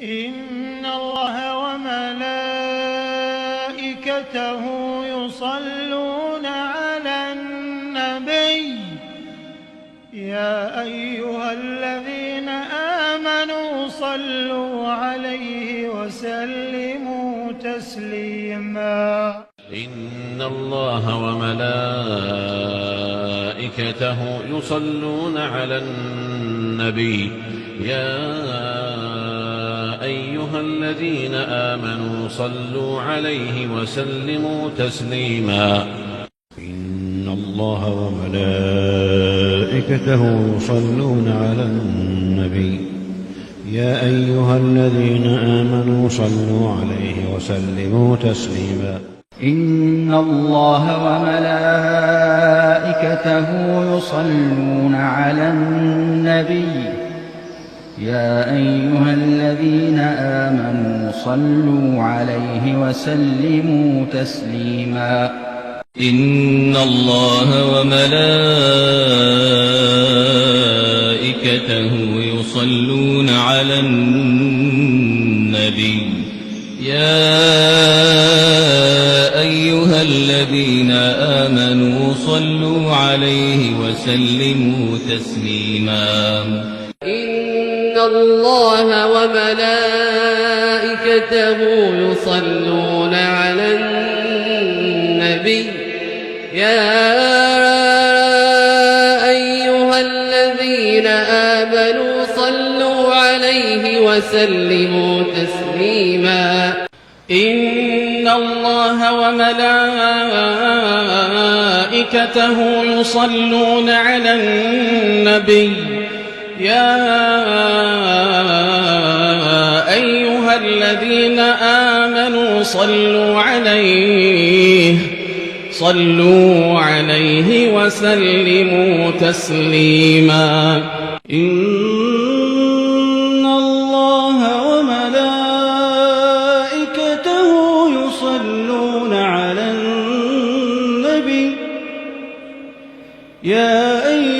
إن الله وملائكته يصلون على النبي يا أيها الذين آمنوا صلوا عليه وسلموا تسليما إن الله وملائكته يصلون على النبي يا أيها الذين آمنوا صلوا عليه وسلموا تسليما إن الله وملائكته يصلون على النبي يا أيها الذين آمنوا صلوا عليه وسلموا تسليما إن الله وملائكته يصلون على النبي يا أيها الذين آمنوا صلوا عليه وسلموا تسليما إن الله وملائكته يصلون على النبي يا أيها الذين آمنوا صلوا عليه وسلموا تسليما إن الله وملائكته يصلون على النبي يا أيها الذين آمنوا صلوا عليه وسلموا تسليما إن الله وملائكته يصلون على النبي يا أيها الذين آمنوا صلوا عليه وسلموا تسليما إن الله وملائكته يصلون على النبي يا أيها